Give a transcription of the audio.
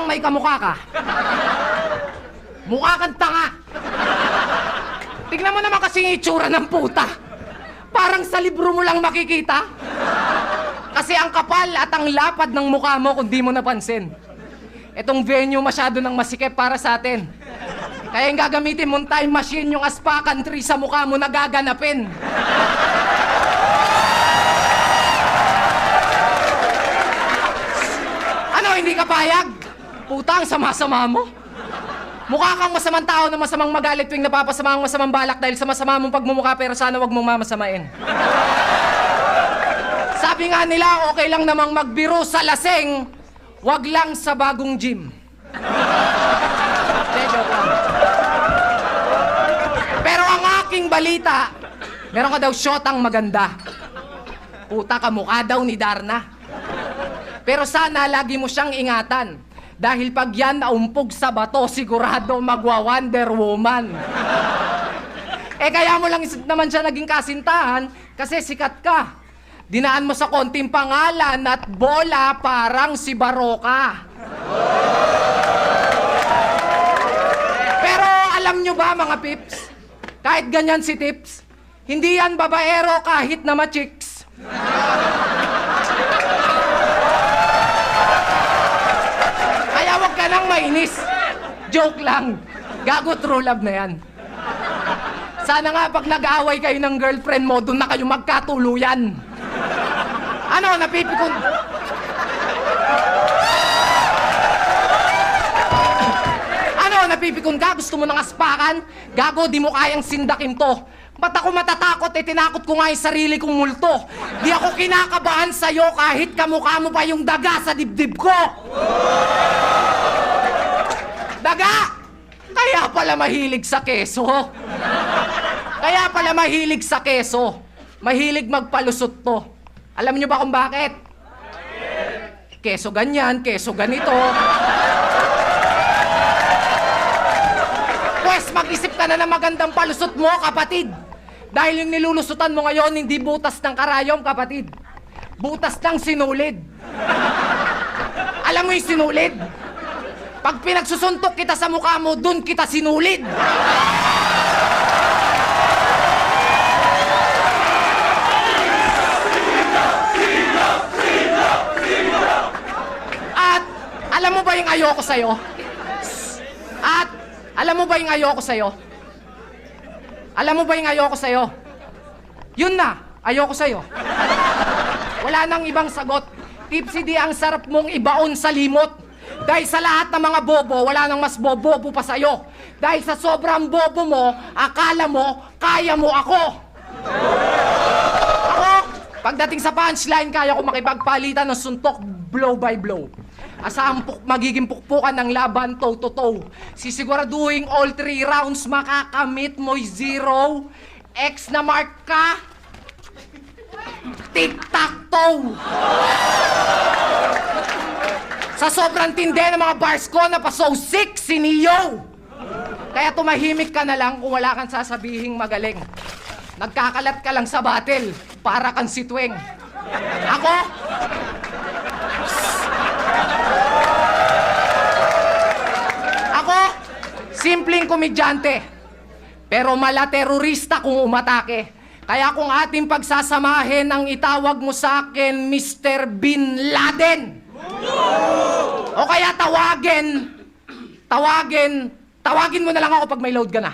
lang may kamukha ka. Mukha kang tanga. Tignan mo naman kasi yung itsura ng puta. Parang sa libro mo lang makikita. Kasi ang kapal at ang lapad ng mukha mo kung di mo napansin. Itong venue masyado nang masikip para sa atin. Kaya yung gagamitin mong time machine, yung aspakan tree sa mukha mo nagaganapin. Ano, hindi ka payag? Puta, ang sama-sama mo. Mukha kang masamang tao na masamang magalit tuwing napapasama ang masamang balak dahil sa masama mong pagmumukha, pero sana wag mong mamasamain. Sabi nga nila, okay lang namang magbiro sa laseng, wag lang sa bagong gym. Joke lang. Pero ang aking balita, meron ka daw shotang maganda. Puta, kamukha daw ni Darna. Pero sana lagi mo siyang ingatan. Dahil pag yan naumpog sa bato, sigurado magwa-Wonder Woman. Kaya mo lang naman siya naging kasintahan kasi sikat ka. Dinaan mo sa konting pangalan at bola parang si Baroka. Pero alam nyo ba mga pips, kahit ganyan si Tips, hindi yan babaero kahit na ma-chicks. Huwag ka nang mainis. Joke lang. Gago, true love na yan. Sana nga pag nag-aaway kayo ng girlfriend mo, doon na kayo magkatuluyan. Ano, napipikon... Ano, napipikon ka? Gusto mo ng aspakan? Gago, di mo kayang sindakin to. Ba't ako matatakot? Tinakot ko nga yung sarili kong multo. Di ako kinakabahan sa'yo kahit kamukha mo pa yung daga sa dibdib ko. Daga! Kaya pala mahilig sa keso. Kaya pala mahilig sa keso. Mahilig magpalusot to. Alam niyo ba kung bakit? Keso ganyan, keso ganito. Pwes, mag-isip ka na ng magandang palusot mo, kapatid. Dahil yung nilulusutan mo ngayon, hindi butas ng karayom, kapatid. Butas ng sinulid. Alam mo yung sinulid? Pag pinagsusuntok kita sa mukha mo, dun kita sinulid. At alam mo ba yung ayoko sa'yo? At alam mo ba yung ayoko sa'yo? Alam mo ba yung ayoko sa'yo? Yun na, ayoko sa'yo. Wala nang ibang sagot. Tipsy di ang sarap mong ibaon sa limot. Dahil sa lahat ng mga bobo, wala nang mas bobo pa sa'yo. Dahil sa sobrang bobo mo, akala mo, kaya mo ako. Ako, pagdating sa punchline, kaya ko makipagpalitan ng suntok blow by blow. Asahan magiging pukpukan ng laban toe-to-toe. Sisiguraduhin all 3 rounds makakamit mo'y 0. X na mark ka. Tic-tac-toe. Sa sobrang tindi ng mga bars ko, napaso sick si Neo. Kaya tumahimik ka na lang kung wala kang sasabihing magaling. Nagkakalat ka lang sa battle, para kang si Tweng. Ako, simpleng komedyante. Pero mala terorista kung umatake. Kaya kung ating pagsasamahin, ang itawag mo sa akin, Mr. Bin Laden. O kaya tawagin mo na lang ako pag may load ka na.